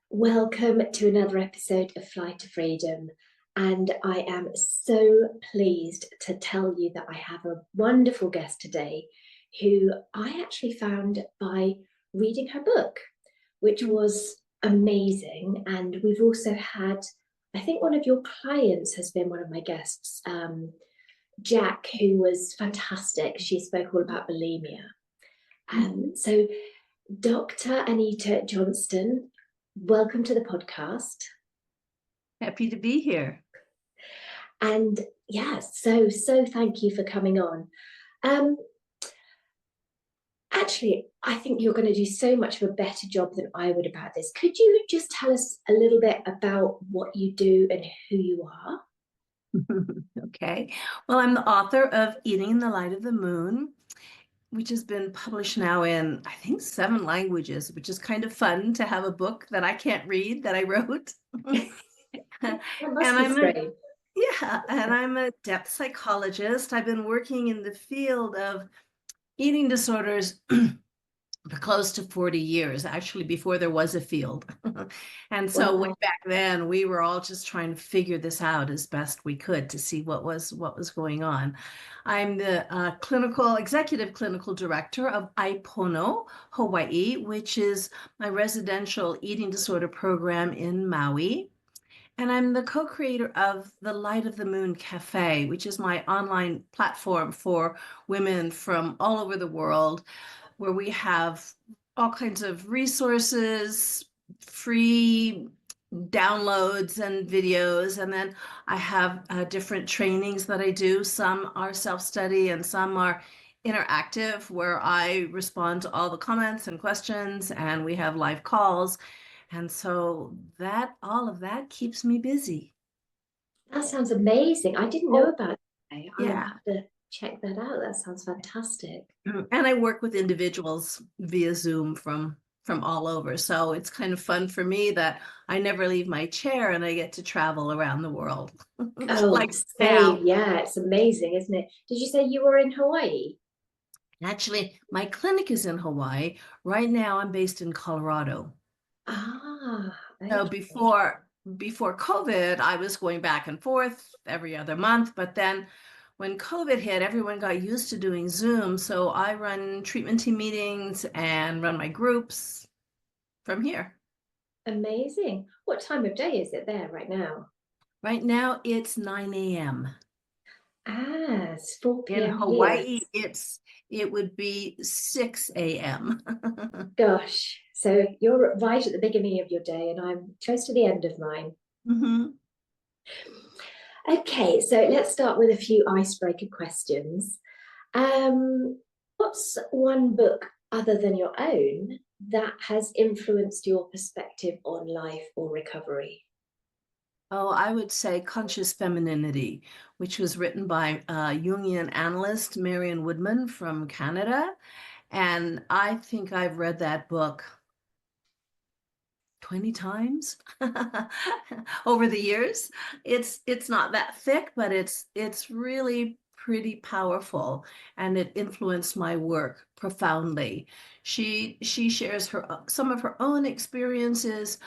Welcome to another episode of Fly to Freedom. And I am so pleased to tell you that I have a wonderful guest today who I actually found by reading her book, which was amazing. And we've also had, I think one of your clients has been one of my guests, Jack, who was fantastic. She spoke all about bulimia. So, Dr. Anita Johnston, welcome to the podcast. Happy to be here. And so thank you for coming on. Actually, I think you're going to do so much of a better job than I would about this. Could you just tell us a little bit about what you do and who you are? Okay. Well, I'm the author of Eating in the Light of the Moon, which has been published now in, I think, 7 languages, which is kind of fun to have a book that I can't read that I wrote. That And must be strange. I'm a depth psychologist. I've been working in the field of eating disorders for close to 40 years, actually, before there was a field. And so way Wow. back then, we were all just trying to figure this out as best we could to see what was going on. I'm the executive clinical director of Aipono, Hawaii, which is my residential eating disorder program in Maui. And I'm the co-creator of the Light of the Moon Cafe, which is my online platform for women from all over the world, where we have all kinds of resources, free downloads and videos. And then I have different trainings that I do. Some are self-study and some are interactive, where I respond to all the comments and questions, and we have live calls. And so all of that keeps me busy. That sounds amazing. I didn't know about it. I'll Yeah. have to check that out. That sounds fantastic. And I work with individuals via Zoom from all over. So it's kind of fun for me that I never leave my chair and I get to travel around the world. Oh, Like now. same. Yeah, it's amazing, isn't it? Did you say you were in Hawaii? Actually, my clinic is in Hawaii. Right now, I'm based in Colorado. Ah, So okay. before COVID, I was going back and forth every other month. But then when COVID hit, everyone got used to doing Zoom. So I run treatment team meetings and run my groups from here. Amazing. What time of day is it there right now? Right now, it's 9 a.m. Ah, it's 4 In p.m. here. Hawaii, it would be 6 a.m. Gosh. So you're right at the beginning of your day, and I'm close to the end of mine. Mhm. Okay, so let's start with a few icebreaker questions. What's one book other than your own that has influenced your perspective on life or recovery? Oh, I would say Conscious Femininity, which was written by Jungian analyst Marion Woodman from Canada. And I think I've read that book 20 times over the years. It's not that thick, but it's really pretty powerful, and it influenced my work profoundly. She shares some of her own experiences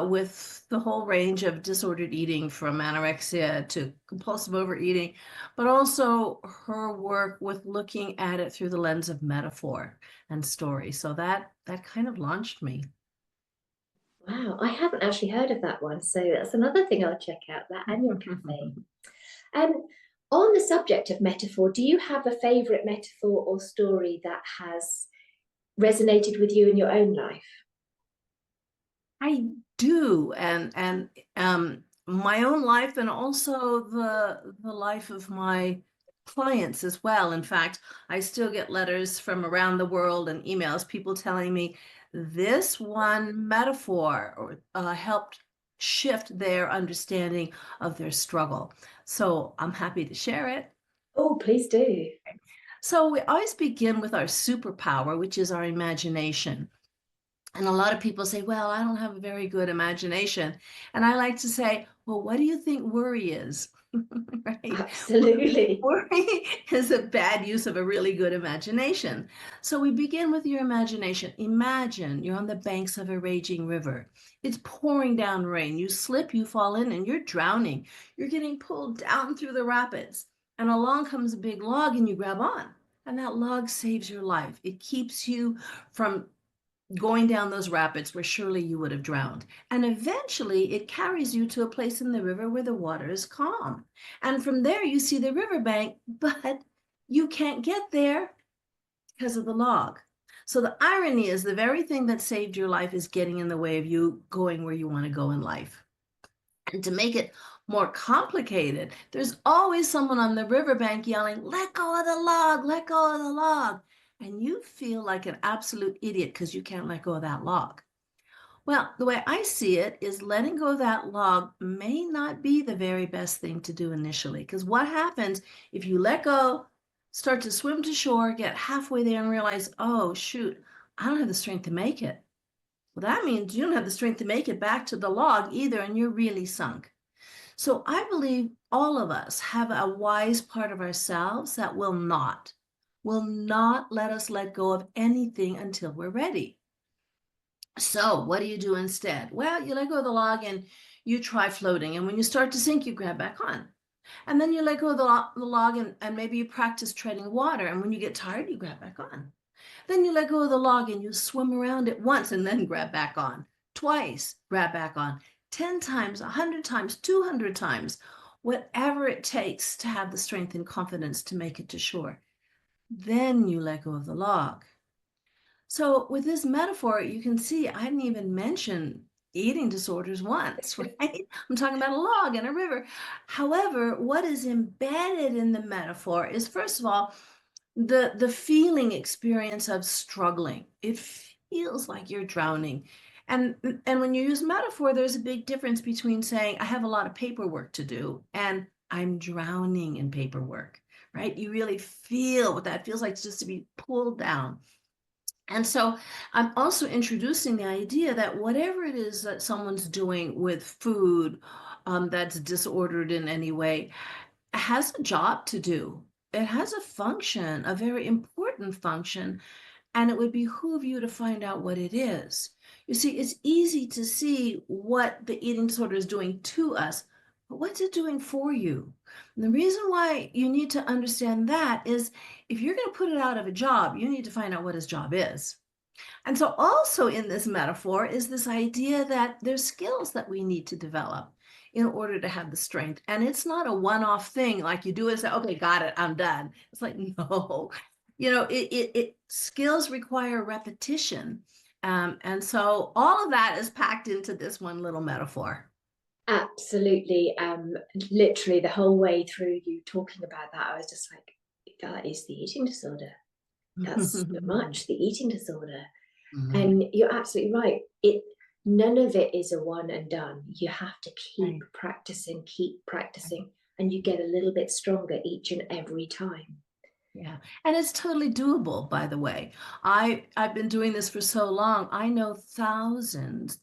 with the whole range of disordered eating, from anorexia to compulsive overeating, but also her work with looking at it through the lens of metaphor and story. So that kind of launched me. Wow, I haven't actually heard of that one. So that's another thing I'll check out, that and your cafe. Um, on the subject of metaphor, do you have a favorite metaphor or story that has resonated with you in your own life? I do, and my own life, and also the life of my clients as well. In fact, I still get letters from around the world and emails, people telling me this one metaphor helped shift their understanding of their struggle. So I'm happy to share it. Oh, please do. So we always begin with our superpower, which is our imagination. And a lot of people say, well, I don't have a very good imagination. And I like to say, well, what do you think worry is? right? Absolutely. Worry is a bad use of a really good imagination. So we begin with your imagination. Imagine you're on the banks of a raging river. It's pouring down rain. You slip, you fall in, and you're drowning. You're getting pulled down through the rapids. And along comes a big log, and you grab on. And that log saves your life. It keeps you from going down those rapids where surely you would have drowned. And eventually it carries you to a place in the river where the water is calm. And from there you see the riverbank, but you can't get there because of the log. So the irony is the very thing that saved your life is getting in the way of you going where you want to go in life. And to make it more complicated, there's always someone on the riverbank yelling, "Let go of the log, let go of the log." And you feel like an absolute idiot because you can't let go of that log. Well, the way I see it is letting go of that log may not be the very best thing to do initially. Because what happens if you let go, start to swim to shore, get halfway there and realize, oh, shoot, I don't have the strength to make it. Well, that means you don't have the strength to make it back to the log either, and you're really sunk. So I believe all of us have a wise part of ourselves that will not let us let go of anything until we're ready. So what do you do instead? Well, you let go of the log and you try floating. And when you start to sink, you grab back on. And then you let go of the log and maybe you practice treading water. And when you get tired, you grab back on. Then you let go of the log and you swim around it once and then grab back on. Twice, grab back on. 10 times, 100 times, 200 times, whatever it takes to have the strength and confidence to make it to shore. Then you let go of the log. So with this metaphor, you can see I didn't even mention eating disorders once, right? I'm talking about a log and a river. However, what is embedded in the metaphor is, first of all, the feeling experience of struggling. It feels like you're drowning. And when you use metaphor, there's a big difference between saying, I have a lot of paperwork to do, and I'm drowning in paperwork, right? You really feel what that feels like, just to be pulled down. And so I'm also introducing the idea that whatever it is that someone's doing with food that's disordered in any way has a job to do. It has a function, a very important function, and it would behoove you to find out what it is. You see, it's easy to see what the eating disorder is doing to us, but what's it doing for you? And the reason why you need to understand that is if you're going to put it out of a job, you need to find out what his job is. And so also in this metaphor is this idea that there's skills that we need to develop in order to have the strength. And it's not a one-off thing like you do and say, okay, got it, I'm done. It's like, no, skills require repetition. And so all of that is packed into this one little metaphor. Absolutely. Literally the whole way through you talking about that, I was just like, that is the eating disorder. That's so much the eating disorder. And you're absolutely right. None of it is a one and done. You have to keep practicing, and you get a little bit stronger each and every time. Yeah. And it's totally doable, by the way. I've been doing this for so long. I know thousands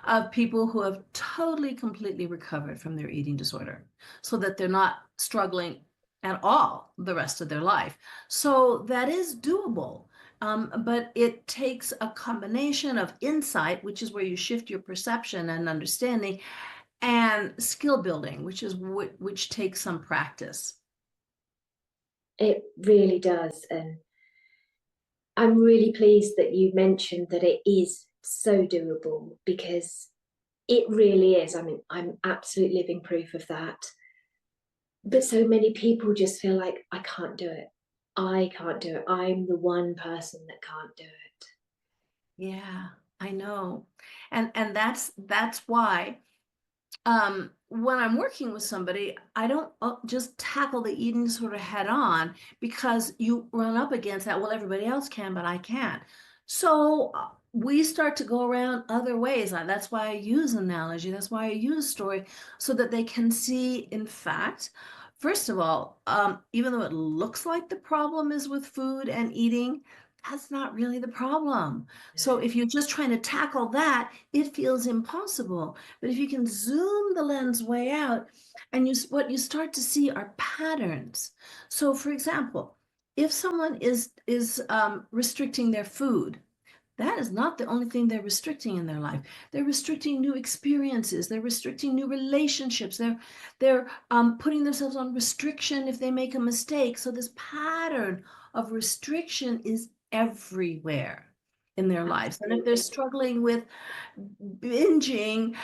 of people who have totally, completely recovered from their eating disorder so that they're not struggling at all the rest of their life. So that is doable. But it takes a combination of insight, which is where you shift your perception and understanding, and skill building, which takes some practice. It really does. And I'm really pleased that you mentioned that it is so doable, because it really is. I mean, I'm absolute living proof of that. But so many people just feel like, I can't do it. I can't do it. I'm the one person that can't do it. Yeah, I know. And that's why when I'm working with somebody, I don't just tackle the eating disorder head on, because you run up against that. Well, everybody else can, but I can't. So we start to go around other ways. That's why I use analogy. That's why I use story, so that they can see, in fact, first of all, even though it looks like the problem is with food and eating, that's not really the problem. So if you're just trying to tackle that, it feels impossible. But if you can zoom the lens way out, and what you start to see are patterns. So for example, if someone is restricting their food, that is not the only thing they're restricting in their life. They're restricting new experiences. They're restricting new relationships. They're putting themselves on restriction if they make a mistake. So this pattern of restriction is everywhere in their lives. And if they're Absolutely. struggling with binging,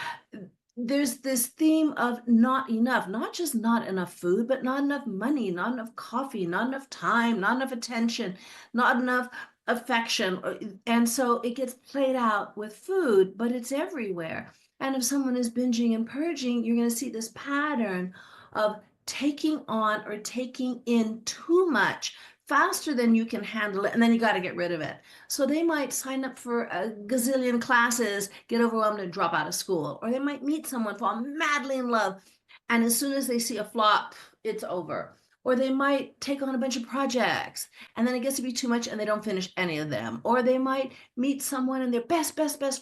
there's this theme of not enough, not just not enough food, but not enough money, not enough coffee, not enough time, not enough attention, not enough affection. And so it gets played out with food, but it's everywhere. And if someone is binging and purging, you're going to see this pattern of taking on or taking in too much faster than you can handle it, and then you got to get rid of it. So they might sign up for a gazillion classes, get overwhelmed, and drop out of school. Or they might meet someone, fall madly in love, and as soon as they see a flop, it's over. Or they might take on a bunch of projects, and then it gets to be too much, and they don't finish any of them. Or they might meet someone and they're best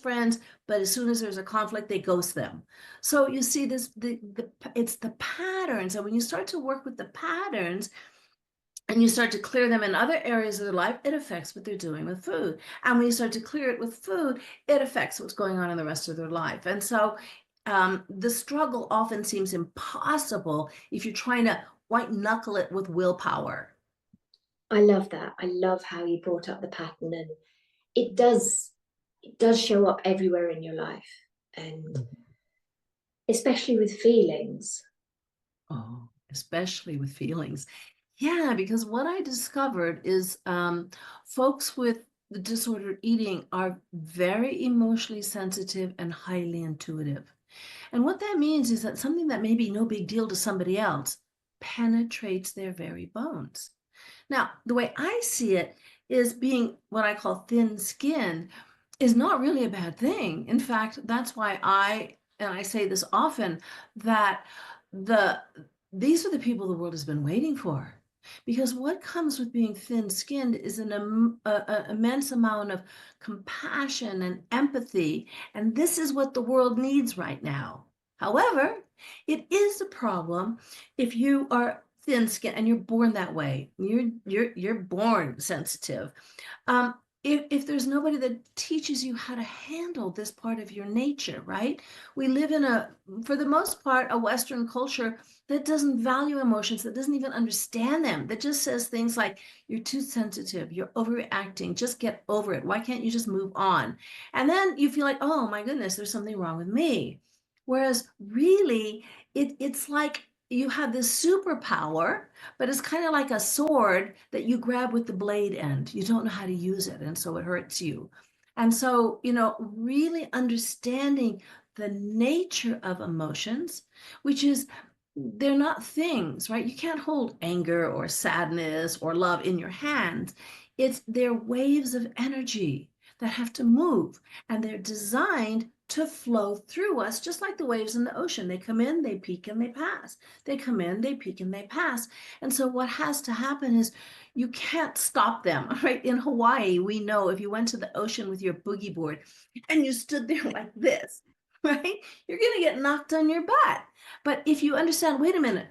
friends, but as soon as there's a conflict, they ghost them. So you see this, it's the patterns. And when you start to work with the patterns, and you start to clear them in other areas of their life, it affects what they're doing with food. And when you start to clear it with food, it affects what's going on in the rest of their life. And so the struggle often seems impossible if you're trying to white knuckle it with willpower. I love that. I love how you brought up the pattern, and it does show up everywhere in your life, and especially with feelings. Oh, especially with feelings. Yeah, because what I discovered is folks with the disordered eating are very emotionally sensitive and highly intuitive. And what that means is that something that may be no big deal to somebody else penetrates their very bones. Now, the way I see it is being what I call thin-skinned is not really a bad thing. In fact, that's why and I say this often, that the these are the people the world has been waiting for. Because what comes with being thin-skinned is an immense amount of compassion and empathy, and this is what the world needs right now. However, it is a problem if you are thin-skinned and you're born that way. You're born sensitive. Um, if there's nobody that teaches you how to handle this part of your nature, right? We live in for the most part, a Western culture that doesn't value emotions, that doesn't even understand them, that just says things like, you're too sensitive, you're overreacting, just get over it. Why can't you just move on? And then you feel like, oh my goodness, there's something wrong with me. Whereas really, it's like you have this superpower, but it's kind of like a sword that you grab with the blade end. You don't know how to use it, and so it hurts you. And so, really understanding the nature of emotions, which is they're not things, right? You can't hold anger or sadness or love in your hands. They're waves of energy that have to move, and they're designed to flow through us, just like the waves in the ocean. They come in, they peak, and they pass. They come in, they peak, and they pass. And so what has to happen is you can't stop them, right? In Hawaii, we know if you went to the ocean with your boogie board and you stood there like this, right? You're going to get knocked on your butt. But if you understand, wait a minute,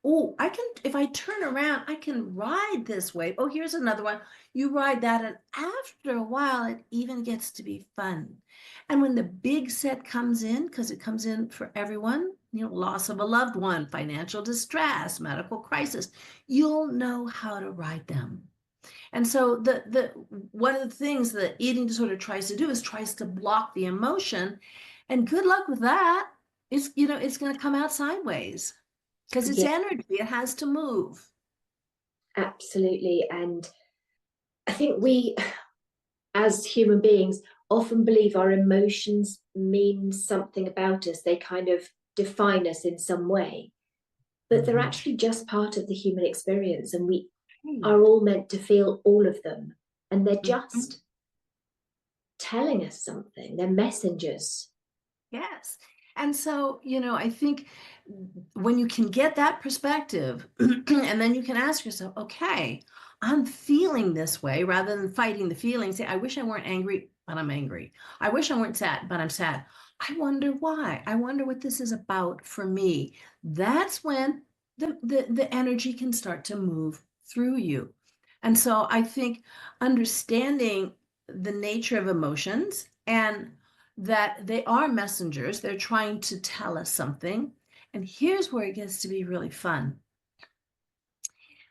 oh, if I turn around, I can ride this wave. Oh, here's another one. You ride that, and after a while, it even gets to be fun. And when the big set comes in, because it comes in for everyone, loss of a loved one, financial distress, medical crisis, you'll know how to ride them. And so one of the things that eating disorder tries to do is tries to block the emotion. And good luck with that. It's going to come out sideways because it's Yeah, energy. It has to move. absolutely. And I think we, as human beings, often believe our emotions mean something about us. They kind of define us in some way, but they're Mhm. actually just part of the human experience. And we Right. are all meant to feel all of them. And they're Mhm. just telling us something, they're messengers. Yes. And so, I think when you can get that perspective, and then you can ask yourself, okay, I'm feeling this way, rather than fighting the feeling. Say, I wish I weren't angry, but I'm angry. I wish I weren't sad, but I'm sad. I wonder why. I wonder what this is about for me. That's when the energy can start to move through you. And so I think understanding the nature of emotions, and that they are messengers, they're trying to tell us something. And here's where it gets to be really fun.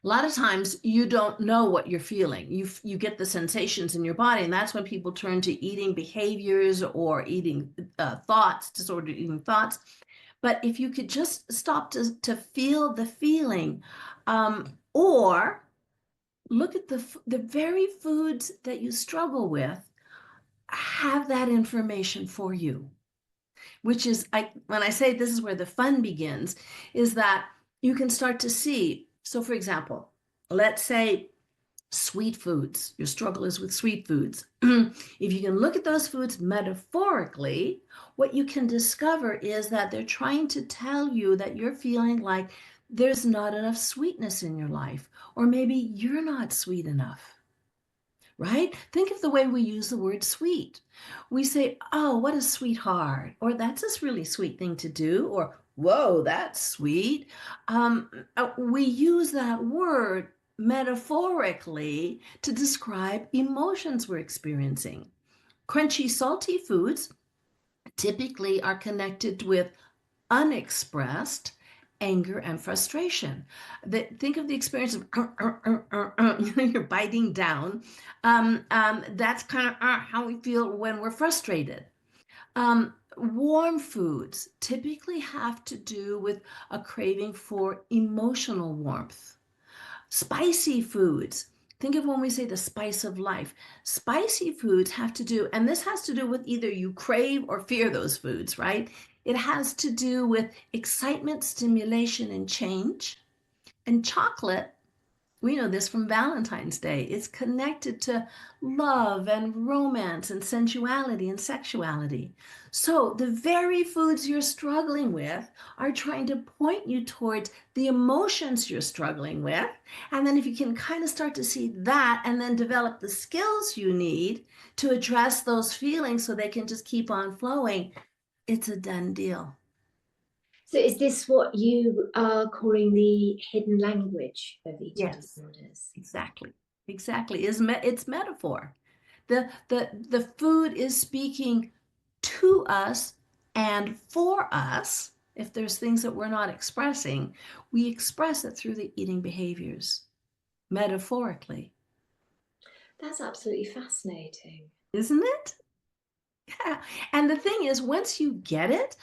A lot of times you don't know what you're feeling. You get the sensations in your body, and that's when people turn to eating behaviors or eating thoughts, disordered eating thoughts. But if you could just stop to feel the feeling, or look at the very foods that you struggle with, have that information for you. Which is, when I say this is where the fun begins, is that you can start to see. So for example, let's say sweet foods, your struggle is with sweet foods. If you can look at those foods metaphorically, what you can discover is that they're trying to tell you that you're feeling like there's not enough sweetness in your life, or maybe you're not sweet enough. Right? Think of the way we use the word sweet. We say, oh, what a sweetheart, or that's a really sweet thing to do, or whoa, that's sweet. We use that word metaphorically to describe emotions we're experiencing. Crunchy, salty foods typically are connected with unexpressed anger and frustration. Think of the experience of you're biting down. That's kind of how we feel when we're frustrated. Warm foods typically have to do with a craving for emotional warmth. Spicy foods. Think of when we say the spice of life. Spicy foods have to do, and this has to do with either you crave or fear those foods, right? It has to do with excitement, stimulation, and change. And chocolate, we know this from Valentine's Day, it's connected to love and romance and sensuality and sexuality. So the very foods you're struggling with are trying to point you towards the emotions you're struggling with. And then if you can kind of start to see that and then develop the skills you need to address those feelings so they can just keep on flowing, it's a done deal. So is this what you are calling the hidden language of eating Yes, disorders? exactly. Exactly. It's metaphor. The food is speaking to us and for us. If there's things that we're not expressing, we express it through the eating behaviors, metaphorically. That's absolutely fascinating. Isn't it? Yeah. And the thing is, once you get it,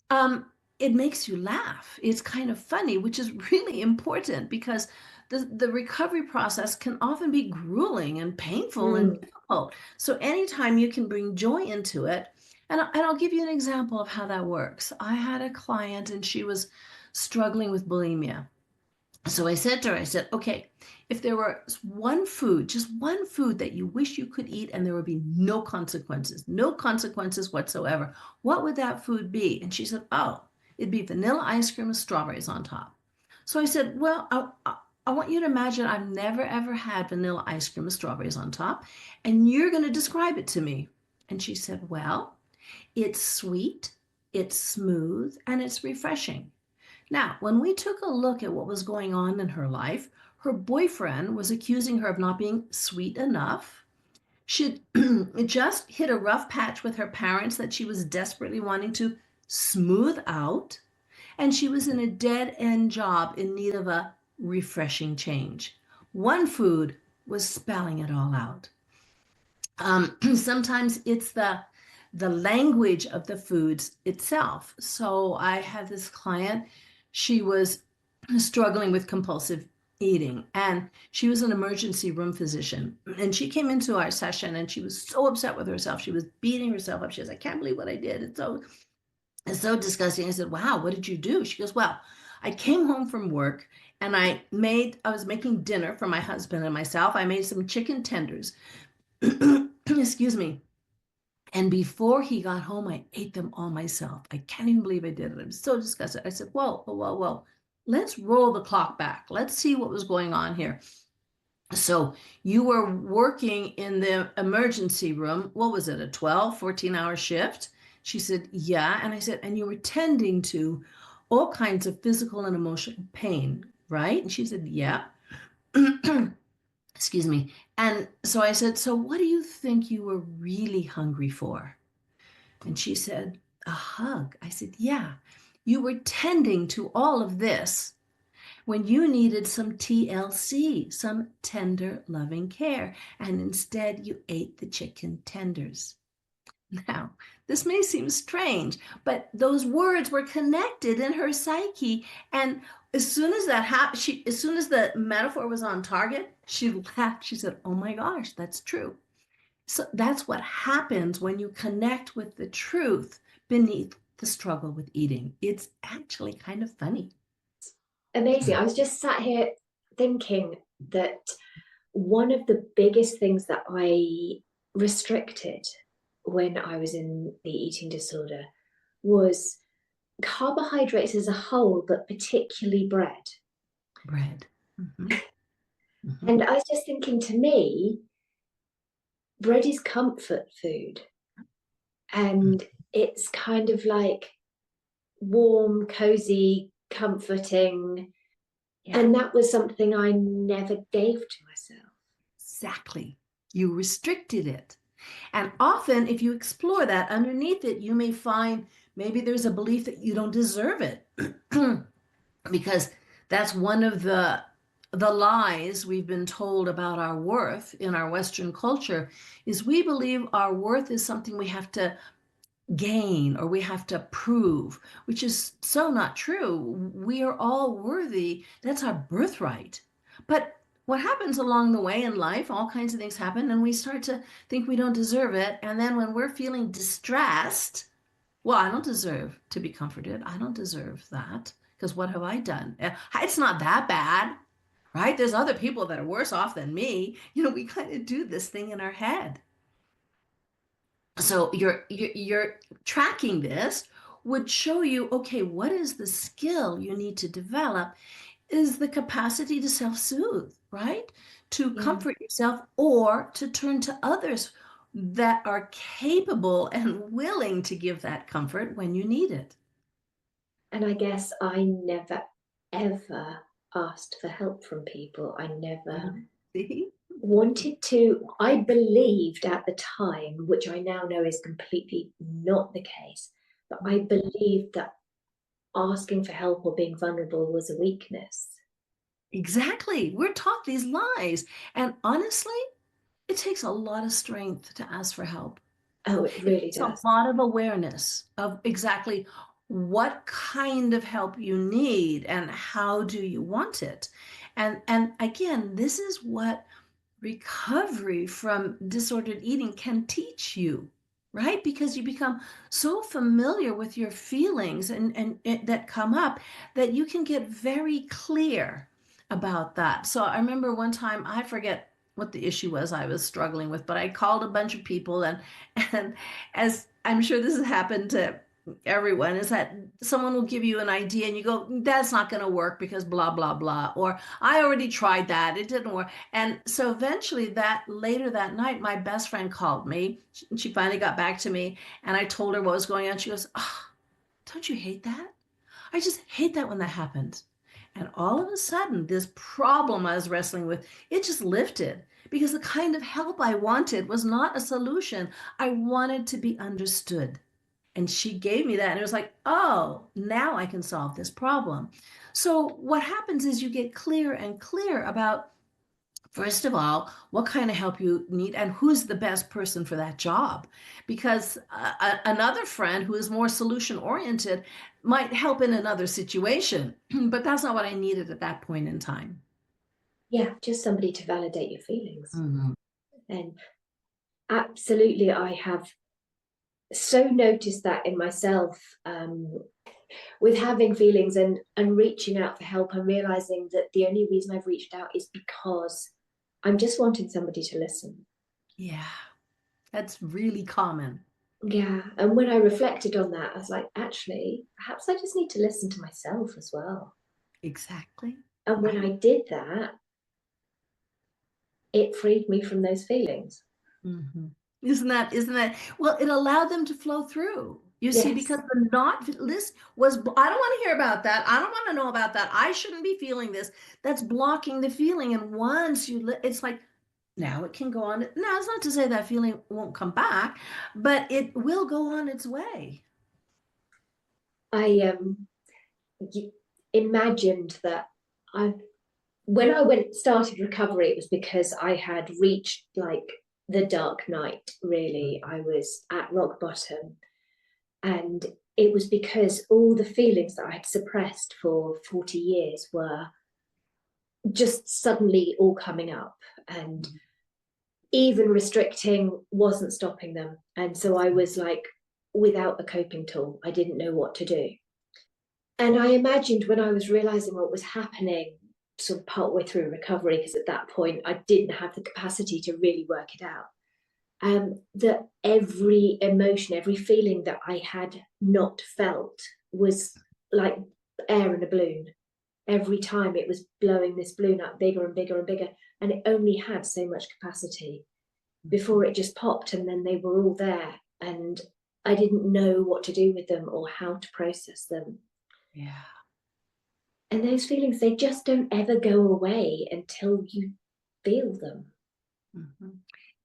um, it makes you laugh. It's kind of funny, which is really important, because the recovery process can often be grueling and painful and difficult. So anytime you can bring joy into it, and I'll give you an example of how that works. I had a client and she was struggling with bulimia. So I said to her, I said, okay, if there were one food, just one food that you wish you could eat and there would be no consequences whatsoever, what would that food be? And she said, oh, it'd be vanilla ice cream with strawberries on top. So I said, well, I want you to imagine I've never ever had vanilla ice cream with strawberries on top, and you're going to describe it to me. And she said, well, it's sweet, it's smooth, and it's refreshing. Now, when we took a look at what was going on in her life, her boyfriend was accusing her of not being sweet enough. She'd just hit a rough patch with her parents that she was desperately wanting to smooth out. And she was in a dead end job in need of a refreshing change. One food was spelling it all out. Sometimes it's the language of the foods itself. So I had this client, she was struggling with compulsive eating, and she was an emergency room physician. And she came into our session and she was so upset with herself. She was beating herself up. She says, I can't believe what I did. It's so disgusting. I said, wow, what did you do? She goes, well, I came home from work and I was making dinner for my husband and myself. I made some chicken tenders. Excuse me. And before he got home, I ate them all myself. I can't even believe I did it. I'm so disgusted. I said, whoa, whoa, whoa, whoa. Let's roll the clock back. Let's see what was going on here. So you were working in the emergency room. What was it, a 12, 14-hour shift? She said, yeah. And I said, and you were tending to all kinds of physical and emotional pain, right? And she said, yeah. Excuse me. And so I said, so what do you think you were really hungry for? And she said, a hug. I said, yeah. You were tending to all of this when you needed some TLC, some tender, loving care, and instead you ate the chicken tenders. Now, this may seem strange, but those words were connected in her psyche. And as soon as that happened, as soon as the metaphor was on target, she laughed. She said, oh my gosh, that's true. So that's what happens when you connect with the truth beneath the struggle with eating. It's actually kind of funny. Amazing. I was just sat here thinking that one of the biggest things that I restricted when I was in the eating disorder was carbohydrates as a whole, but particularly bread. Bread. Mm-hmm. Mm-hmm. And I was just thinking, to me, bread is comfort food. And it's kind of like warm, cozy, comforting. Yeah. And that was something I never gave to myself. Exactly. You restricted it. And often, if you explore that underneath it, you may find maybe there's a belief that you don't deserve it. Because that's one of the lies we've been told about our worth in our Western culture is we believe our worth is something we have to gain or we have to prove, which is so not true. We are all worthy. That's our birthright. But what happens along the way in life, all kinds of things happen, and we start to think we don't deserve it. And then when we're feeling distressed, well, I don't deserve to be comforted. I don't deserve that because what have I done? It's not that bad, right? There's other people that are worse off than me. We kind of do this thing in our head. So you're tracking this would show you, okay, what is the skill you need to develop is the capacity to self-soothe, right? To Yeah. comfort yourself or to turn to others that are capable and willing to give that comfort when you need it. And I guess I never, ever asked for help from people. I never See? wanted to. I believed at the time, which I now know is completely not the case, but I believed that asking for help or being vulnerable was a weakness. Exactly. We're taught these lies. And honestly, it takes a lot of strength to ask for help. Oh, it It really takes a does. lot of awareness of exactly what kind of help you need and how do you want it. And again, this is what recovery from disordered eating can teach you, right? Because you become so familiar with your feelings and that come up that you can get very clear about that. So I remember one time, I forget what the issue was I was struggling with, but I called a bunch of people and as I'm sure this has happened to everyone is that someone will give you an idea and you go, that's not going to work because blah blah blah, or I already tried that, it didn't work. And so eventually that later that night my best friend called me. She finally got back to me and I told her what was going on. She goes, oh, don't you hate that? I just hate that when that happens. And all of a sudden this problem I was wrestling with, it just lifted because the kind of help I wanted was not a solution. I wanted to be understood. And she gave me that. And it was like, oh, now I can solve this problem. So what happens is you get clear and clear about, first of all, what kind of help you need and who's the best person for that job. Because another friend who is more solution oriented might help in another situation, but that's not what I needed at that point in time. Yeah, just somebody to validate your feelings. Mhm. And absolutely, I have so noticed that in myself, with having feelings and reaching out for help and realizing that the only reason I've reached out is because I'm just wanting somebody to listen. Yeah, that's really common. Yeah. And when I reflected on that, I was like, actually, perhaps I just need to listen to myself as well. Exactly. And when Right. I did that, it freed me from those feelings. Mm-hmm. Isn't that, well, it allowed them to flow through. You see, because Yes. the not list was, I don't want to hear about that. I don't want to know about that. I shouldn't be feeling this. That's blocking the feeling. And once it's like, now it can go on. Now, it's not to say that feeling won't come back, but it will go on its way. I imagined that I when I went started recovery, it was because I had reached like the dark night, really. I was at rock bottom. And it was because all the feelings that I had suppressed for 40 years were just suddenly all coming up. And even restricting wasn't stopping them. And so I was like without a coping tool. I didn't know what to do. And I imagined when I was realizing what was happening, sort of partway through recovery, because at that point I didn't have the capacity to really work it out, that every emotion, every feeling that I had not felt was like air in a balloon. Every time it was blowing this balloon up bigger and bigger and bigger, and it only had so much capacity before it just popped, and then they were all there, and I didn't know what to do with them or how to process them. Yeah. And those feelings, they just don't ever go away until you feel them. Mm-hmm.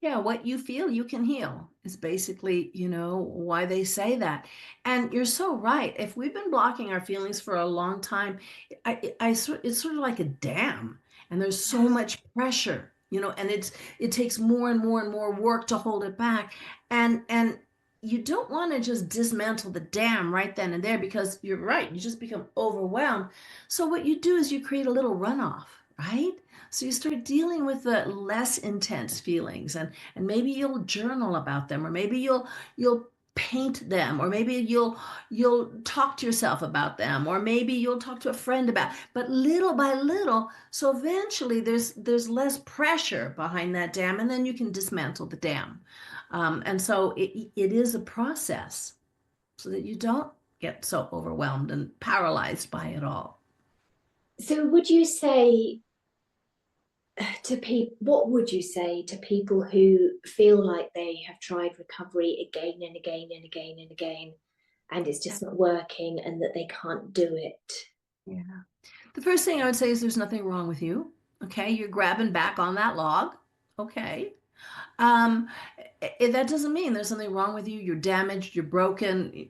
Yeah, what you feel, you can heal is basically, why they say that. And you're so right. If we've been blocking our feelings for a long time, it's sort of like a dam, and there's so Yes. much pressure, and it takes more and more and more work to hold it back. And you don't want to just dismantle the dam right then and there, because you're right, you just become overwhelmed. So what you do is you create a little runoff, right? So you start dealing with the less intense feelings, and maybe you'll journal about them, or maybe you'll paint them, or maybe you'll talk to yourself about them, or maybe you'll talk to a friend about, but little by little, so eventually there's less pressure behind that dam, and then you can dismantle the dam. And so it is a process so that you don't get so overwhelmed and paralyzed by it all. So would you say to people, what would you say to people who feel like they have tried recovery again and again and again and again, and it's just not working and that they can't do it? Yeah. The first thing I would say is there's nothing wrong with you. Okay, you're grabbing back on that log. Okay. Um, that doesn't mean there's something wrong with you. You're damaged, you're broken.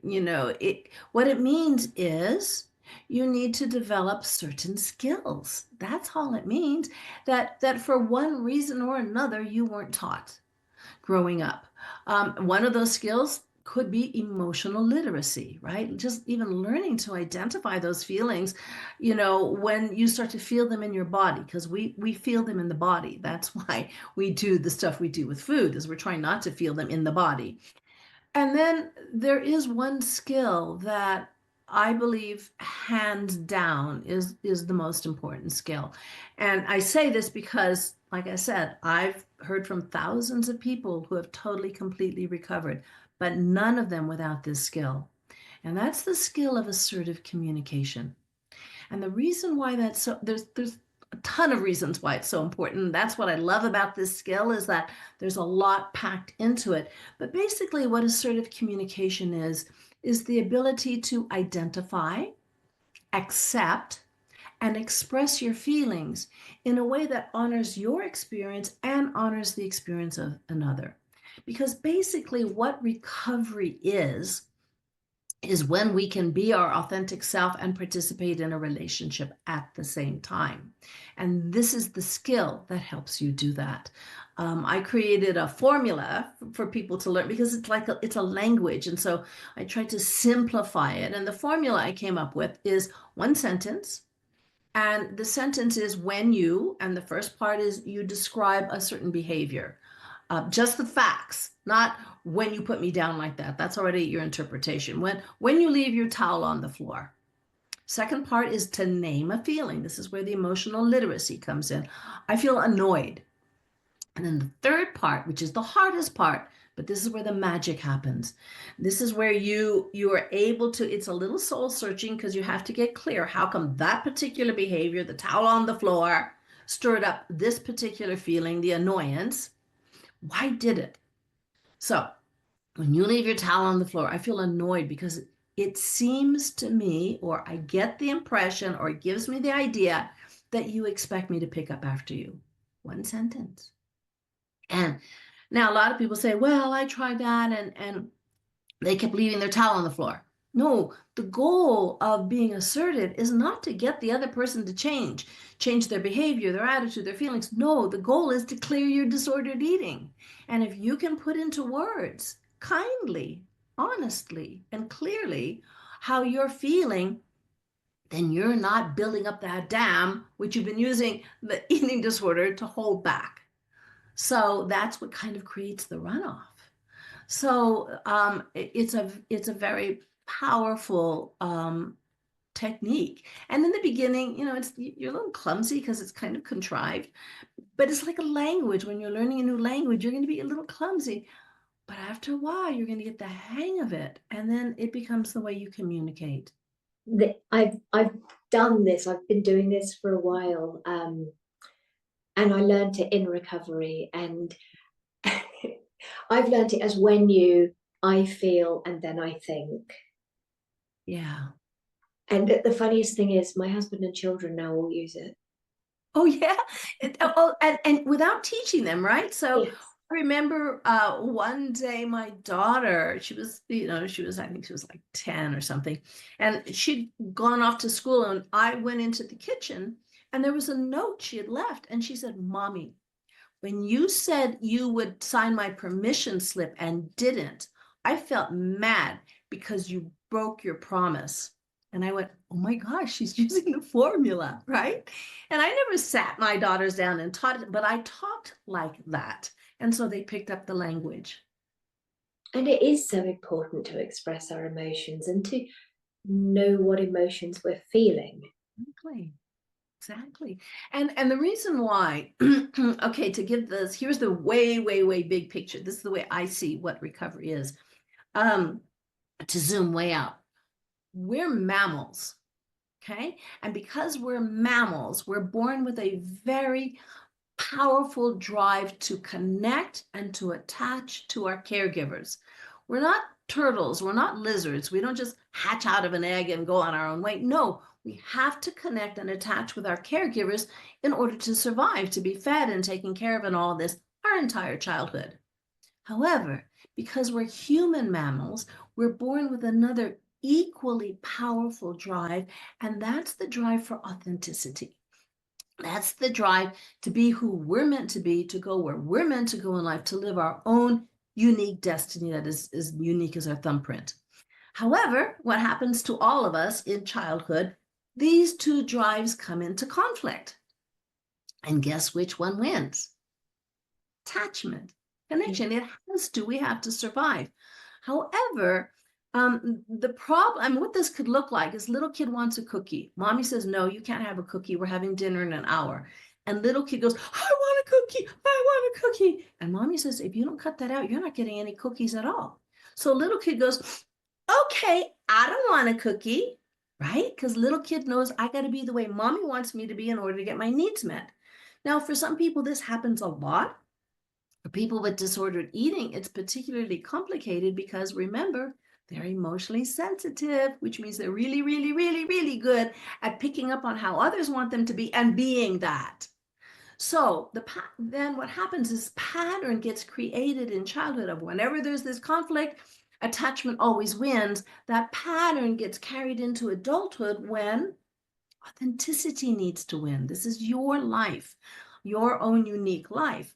What it means is you need to develop certain skills. That's all it means. That for one reason or another you weren't taught growing up. One of those skills could be emotional literacy, right? Just even learning to identify those feelings, when you start to feel them in your body, because we feel them in the body. That's why we do the stuff we do with food, is we're trying not to feel them in the body. And then there is one skill that I believe hands down is the most important skill. And I say this because, like I said, I've heard from thousands of people who have totally, completely recovered, but none of them without this skill. And that's the skill of assertive communication. And the reason why that's so, there's a ton of reasons why it's so important. That's what I love about this skill, is that there's a lot packed into it. But basically what assertive communication is the ability to identify, accept, and express your feelings in a way that honors your experience and honors the experience of another. Because basically what recovery is when we can be our authentic self and participate in a relationship at the same time. And this is the skill that helps you do that. I created a formula for people to learn, because it's a language. And so I tried to simplify it. And the formula I came up with is one sentence. And the sentence is when you, and the first part is you describe a certain behavior. Just the facts, not when you put me down like that. That's already your interpretation. When you leave your towel on the floor. Second part is to name a feeling. This is where the emotional literacy comes in. I feel annoyed. And then the third part, which is the hardest part, but this is where the magic happens. This is where you are able to, it's a little soul searching, because you have to get clear. How come that particular behavior, the towel on the floor, stirred up this particular feeling, the annoyance. Why did it? So when you leave your towel on the floor, I feel annoyed because it seems to me, or I get the impression, or it gives me the idea that you expect me to pick up after you. One sentence. And now a lot of people say, well, I tried that and they kept leaving their towel on the floor. No, the goal of being assertive is not to get the other person to change their behavior, their attitude, their feelings. No, the goal is to clear your disordered eating. And if you can put into words kindly, honestly, and clearly how you're feeling, then you're not building up that dam, which you've been using the eating disorder to hold back. So that's what kind of creates the runoff. So it's a very powerful technique. And in the beginning, you're a little clumsy because it's kind of contrived, but it's like a language. When you're learning a new language, you're going to be a little clumsy, but after a while, you're going to get the hang of it, and then it becomes the way you communicate. I've done this. I've been doing this for a while, and I learned it in recovery. And I've learned it as I feel, and then I think. Yeah. And the funniest thing is, my husband and children now all use it. Oh yeah, and without teaching them, right? So Yes. I remember one day my daughter, she was, I think she was like 10 or something, and she'd gone off to school, and I went into the kitchen, and there was a note she had left, and she said, "Mommy, when you said you would sign my permission slip and didn't, I felt mad because you broke your promise." And I went, oh my gosh, she's using the formula, right? And I never sat my daughters down and taught it, but I talked like that. And so they picked up the language. And it is so important to express our emotions and to know what emotions we're feeling. Exactly. Exactly. And the reason why, okay, to give this, here's the way, way, way big picture. This is the way I see what recovery is. To zoom way out. We're mammals, okay? And because we're mammals, we're born with a very powerful drive to connect and to attach to our caregivers. We're not turtles, we're not lizards. We don't just hatch out of an egg and go on our own way. No, we have to connect and attach with our caregivers in order to survive, to be fed and taken care of and all this our entire childhood. However, because we're human mammals, we're born with another equally powerful drive, and that's the drive for authenticity. That's the drive to be who we're meant to be, to go where we're meant to go in life, to live our own unique destiny that is as unique as our thumbprint. However, what happens to all of us in childhood, these two drives come into conflict. And guess which one wins? Attachment, connection. It has to, we have to survive. However, the problem, what this could look like is little kid wants a cookie. Mommy says, no, you can't have a cookie. We're having dinner in an hour. And little kid goes, I want a cookie. I want a cookie. And mommy says, if you don't cut that out, you're not getting any cookies at all. So little kid goes, okay, I don't want a cookie, right? Because little kid knows I got to be the way mommy wants me to be in order to get my needs met. Now, for some people, this happens a lot. For people with disordered eating, it's particularly complicated because remember, they're emotionally sensitive, which means they're really, really, really, really good at picking up on how others want them to be and being that. So then what happens is pattern gets created in childhood of whenever there's this conflict, attachment always wins. That pattern gets carried into adulthood when authenticity needs to win. This is your life, your own unique life.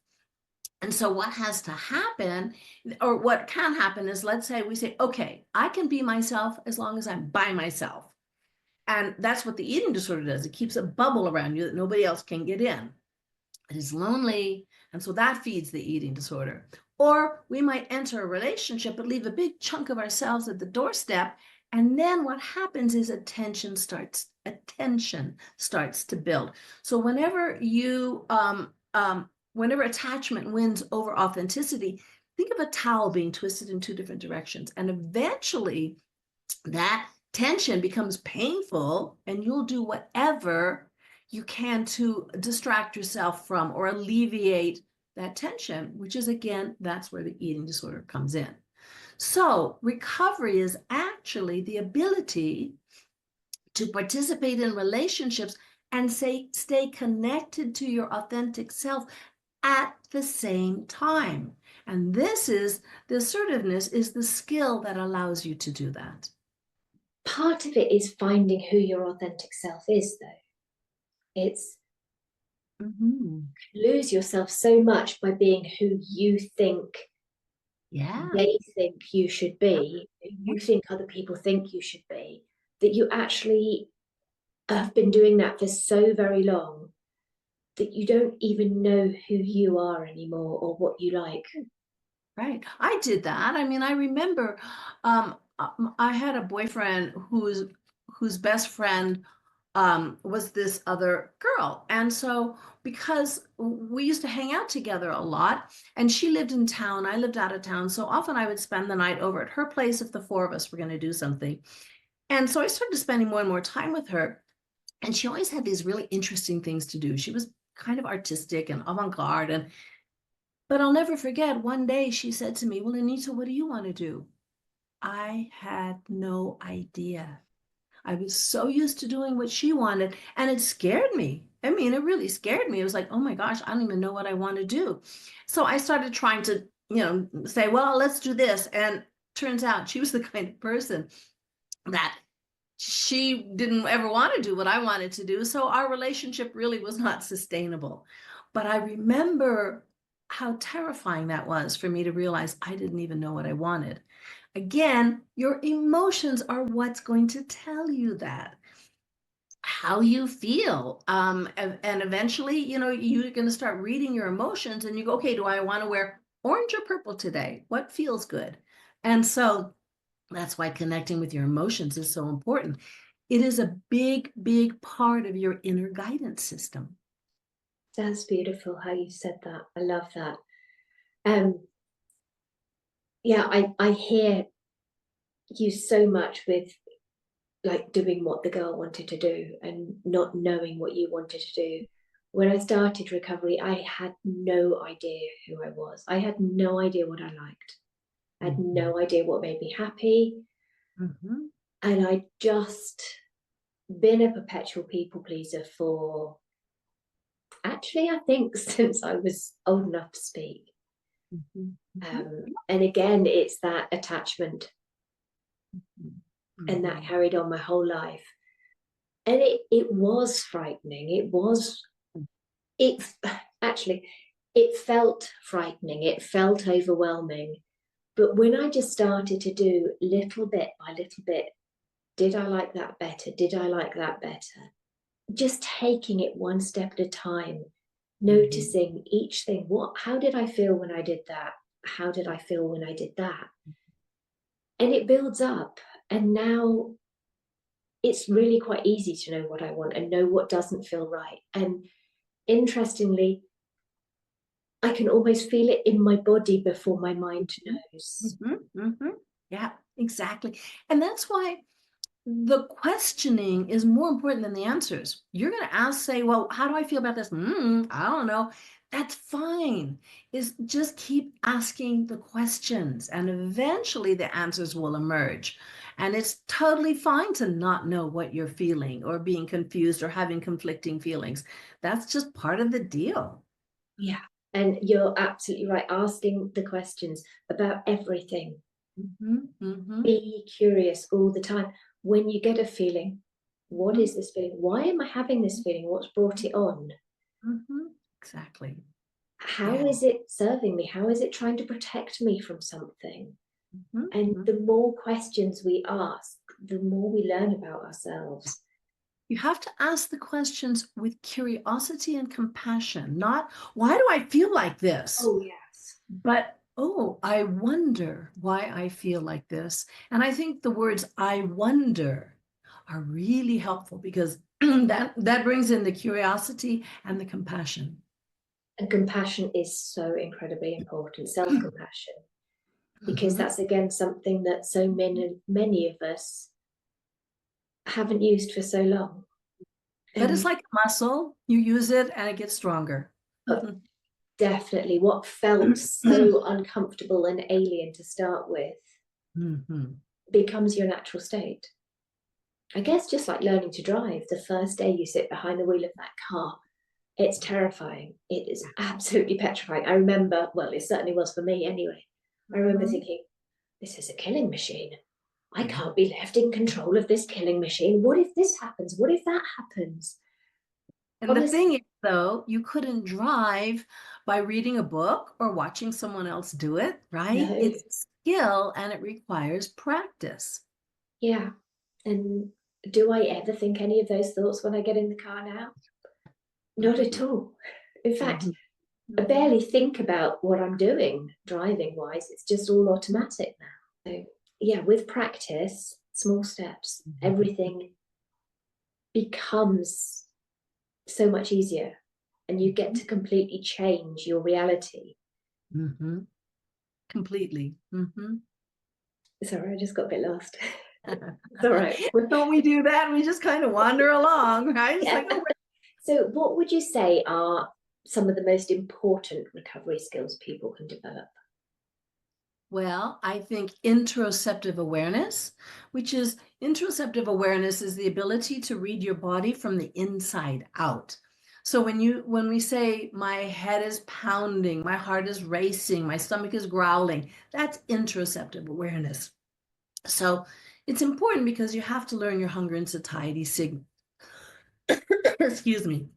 And so what has to happen, or what can happen is, let's say we say, okay, I can be myself as long as I'm by myself. And that's what the eating disorder does. It keeps a bubble around you that nobody else can get in. It is lonely. And so that feeds the eating disorder. Or we might enter a relationship, but leave a big chunk of ourselves at the doorstep. And then what happens is attention starts to build. So whenever attachment wins over authenticity, think of a towel being twisted in two different directions. And eventually that tension becomes painful and you'll do whatever you can to distract yourself from or alleviate that tension, which is, again, that's where the eating disorder comes in. So recovery is actually the ability to participate in relationships and stay connected to your authentic self at the same time. And the assertiveness is the skill that allows you to do that. Part of it is finding who your authentic self is, though. It's lose yourself so much by being who you think they think you should be, you think other people think you should be, that you actually have been doing that for so very long that you don't even know who you are anymore or what you like. Right. I did that. I mean, I remember I had a boyfriend whose best friend was this other girl. And so because we used to hang out together a lot, and she lived in town, I lived out of town, so often I would spend the night over at her place if the four of us were going to do something. And so I started spending more and more time with her. And she always had these really interesting things to do. She was kind of artistic and avant-garde. But I'll never forget, one day she said to me, "Well, Anita, what do you want to do?" I had no idea. I was so used to doing what she wanted, and it scared me. I mean, it really scared me. It was like, oh my gosh, I don't even know what I want to do. So I started trying to, say, well, let's do this. And turns out she was the kind of person that she didn't ever want to do what I wanted to do. So our relationship really was not sustainable. But I remember how terrifying that was for me to realize I didn't even know what I wanted. Again, your emotions are what's going to tell you that. How you feel. And eventually, you're going to start reading your emotions and you go, okay, do I want to wear orange or purple today? What feels good? And so that's why connecting with your emotions is so important. It is a big, big part of your inner guidance system. That's beautiful how you said that. I love that. Yeah, I hear you so much with like doing what the girl wanted to do and not knowing what you wanted to do. When I started recovery, I had no idea who I was. I had no idea what I liked. I had no idea what made me happy. And I just been a perpetual people pleaser for actually, I think since I was old enough to speak. And again, it's that attachment. And that carried on my whole life. And it was frightening. It felt frightening. It felt overwhelming. But when I just started to do little bit by little bit, did I like that better? Did I like that better? Just taking it one step at a time, noticing each thing. How did I feel when I did that? How did I feel when I did that? And it builds up. And now it's really quite easy to know what I want and know what doesn't feel right. And interestingly, I can almost feel it in my body before my mind knows. Yeah, exactly. And that's why the questioning is more important than the answers. You're going to say, well, how do I feel about this? I don't know. That's fine. Is just keep asking the questions and eventually the answers will emerge. And it's totally fine to not know what you're feeling or being confused or having conflicting feelings. That's just part of the deal. Yeah. And you're absolutely right. Asking the questions about everything. Be curious all the time. When you get a feeling, what is this feeling? Why am I having this feeling? What's brought it on? Exactly. How is it serving me? How is it trying to protect me from something? And the more questions we ask, the more we learn about ourselves. You have to ask the questions with curiosity and compassion, not, why do I feel like this? Oh, yes. But, oh, I wonder why I feel like this. And I think the words "I wonder" are really helpful because that brings in the curiosity and the compassion. And compassion is so incredibly important, self-compassion, because that's again something that so many of us haven't used for so long. But it's And like a muscle. You use it and it gets stronger. uh, definitely what felt so uncomfortable and alien to start with Mhm. becomes your natural state. I guess just like learning to drive, the first day you sit behind the wheel of that car, it's terrifying. It is absolutely petrifying. I remember, well, it certainly was for me anyway. I remember Mhm. thinking, this is a killing machine. I Yeah. can't be left in control of this killing machine. What if this happens? What if that happens? And the Honestly, thing is, though, you couldn't drive by reading a book or watching someone else do it, right? no. It's a skill and it requires practice. Yeah. And do I ever think any of those thoughts when I get in the car now? Not at Mhm. all. In fact, Mhm. I Mhm. barely think about what I'm doing driving wise. It's just all automatic now. So, yeah, with practice, small steps, everything becomes so much easier and you get to completely change your reality. Mhm. Completely. Mhm. Sorry, I just got a bit lost. It's all right. Well, don't we do that? We just kind of wander along, right? It's Yeah. like, oh, So, what would you say are some of the most important recovery skills people can develop? well, I think interoceptive awareness, which is interoceptive awareness is the ability to read your body from the inside out. So when we say my head is pounding, my heart is racing, my stomach is growling, that's interoceptive awareness. So it's important because you have to learn your hunger and satiety signal. Excuse me.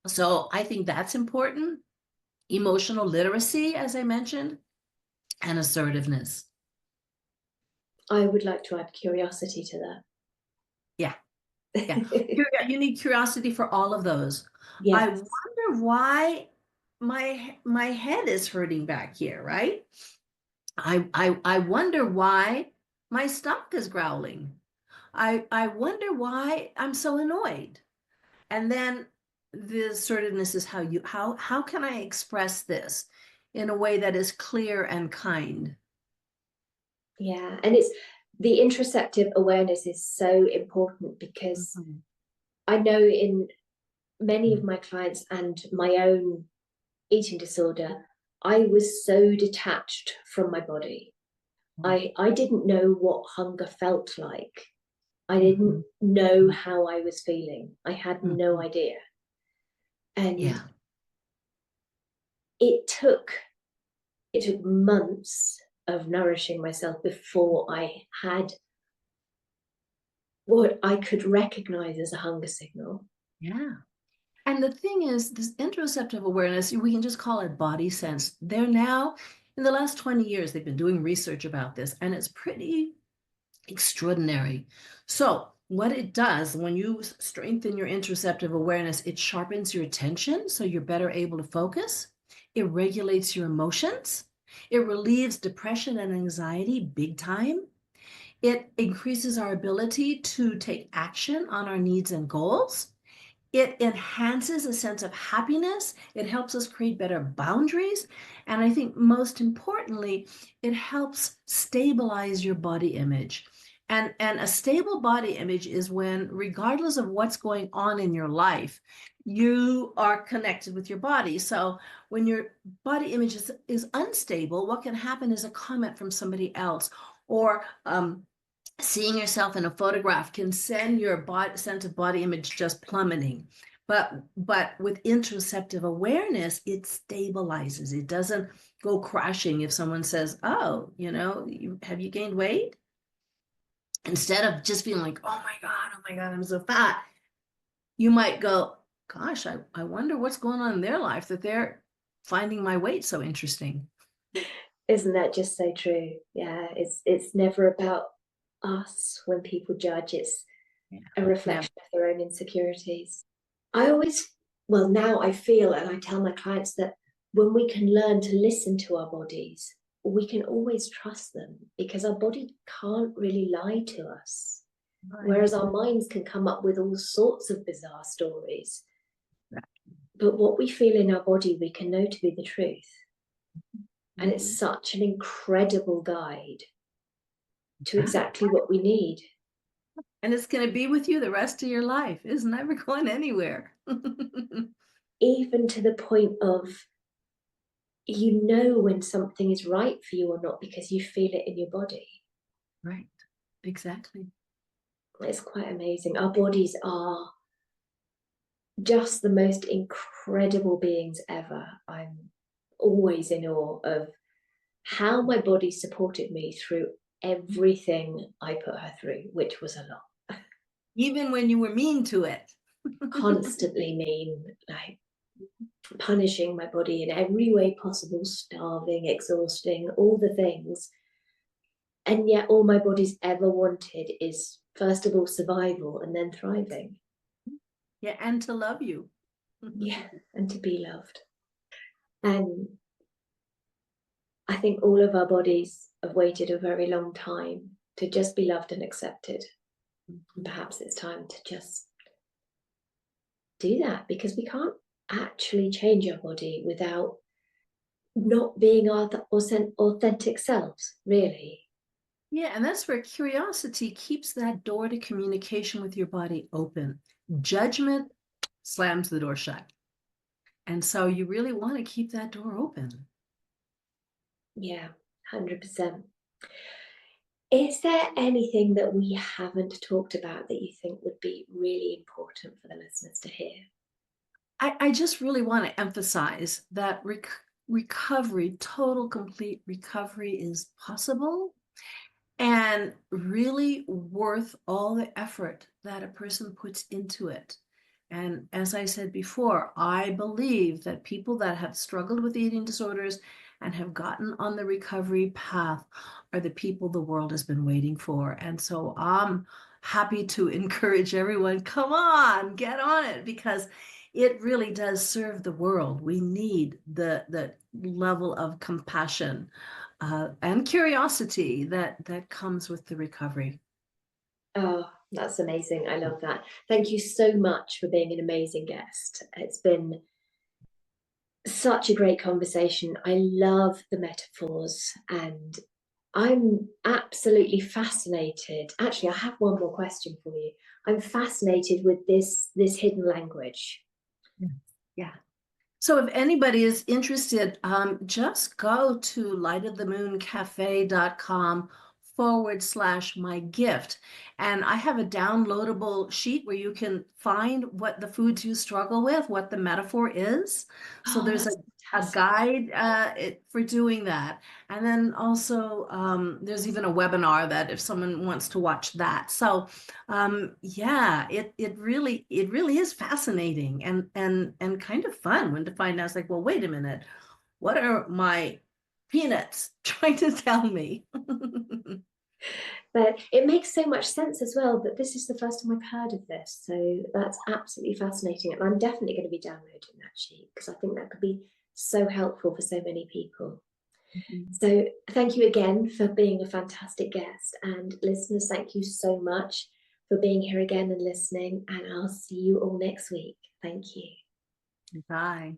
So I think that's important. Emotional literacy, as I mentioned, and assertiveness. I would like to add curiosity to Yeah. Yeah, that. you need curiosity for all of those. I Yes. wonder why my head is hurting back here, right? I wonder why my stomach is growling. I wonder why I'm so annoyed. And then the assertiveness is how can I express this in a way that is clear and kind? Yeah. And it's the interoceptive awareness is so important because Mhm. I know in many of my clients and my own eating disorder, I was so detached from my body. I didn't know what hunger felt like. I didn't Mhm. know how I was feeling. I had no Mhm. idea. And Yeah. it took it took months of nourishing myself before I had what I could recognize as a hunger signal. Yeah. And the thing is, this interoceptive awareness, we can just call it body sense. They're now, in the last 20 years, they've been doing research about this, and it's pretty extraordinary. So, what it does when you strengthen your interoceptive awareness, it sharpens your attention so you're better able to focus. It regulates your emotions. It relieves depression and anxiety big time. It increases our ability to take action on our needs and goals. It enhances a sense of happiness. It helps us create better boundaries. And I think most importantly, it helps stabilize your body image. And a stable body image is when, regardless of what's going on in your life, you are connected with your body. So when your body image is unstable, what can happen is a comment from somebody else or seeing yourself in a photograph can send your sense of body image just plummeting. But with interoceptive awareness, it stabilizes. It doesn't go crashing if someone says, "Oh, have you gained weight?" Instead of just being like, oh my God, I'm so fat," you might go, "Gosh, I wonder what's going on in their life that they're finding my weight so interesting." Isn't that just so true? Yeah, it's never about us when people judge. It's Yeah, a never. reflection of their own insecurities. I always, well, now I feel and I tell my clients that when we can learn to listen to our bodies, we can always trust them because our body can't really lie to us. Right. Whereas our minds can come up with all sorts of bizarre stories. But what we feel in our body, we can know to be the truth. And it's Mhm. such an incredible guide to exactly what we need. And it's going to be with you the rest of your life. It's never going anywhere. Even to the point of, you know when something is right for you or not because you feel it in your body. Right. Exactly. It's quite amazing. Our bodies are just the most incredible beings ever. I'm always in awe of how my body supported me through everything I put her through, which was a lot. Even when you were mean to it. Constantly mean, like punishing my body in every way possible, starving, exhausting, all the things. And yet all my body's ever wanted is, first of all, survival and then thriving. Yeah, and to love you. Yeah, and to be loved. And I think all of our bodies have waited a very long time to just be loved and accepted. And perhaps it's time to just do that, because we can't actually change our body without not being our authentic selves, really. Yeah, and that's where curiosity keeps that door to communication with your body open. Judgment slams the door shut. And so you really want to keep that door open. Yeah, 100%. Is there anything that we haven't talked about that you think would be really important for the listeners to hear? I just really want to emphasize that recovery, total, complete recovery is possible and really worth all the effort that a person puts into it. And as I said before, I believe that people that have struggled with eating disorders and have gotten on the recovery path are the people the world has been waiting for. And so I'm happy to encourage everyone, come on, get on it, because it really does serve the world. We need the level of compassion and curiosity that comes with the recovery. Oh, that's amazing. I love that. Thank you so much for being an amazing guest. It's been such a great conversation. I love the metaphors, and I'm absolutely fascinated. Actually, I have one more question for you. I'm fascinated with this hidden language. Yeah. So if anybody is interested, just go to lightofthemooncafe.com/my gift. And I have a downloadable sheet where you can find what the foods you struggle with, what the metaphor is. So Oh, there's that's a fantastic. guide for doing that. And then also there's even a webinar that if someone wants to watch that. So yeah, it really is fascinating and kind of fun when to find out. It's like, well, wait a minute, what are my peanuts trying to tell me? But it makes so much sense as well, but this is the first time I've heard of this. So that's absolutely fascinating. And I'm definitely going to be downloading that sheet because I think that could be so helpful for so many people. So thank you again for being a fantastic guest. And listeners, thank you so much for being here again and listening. And I'll see you all next week. Thank you. Bye.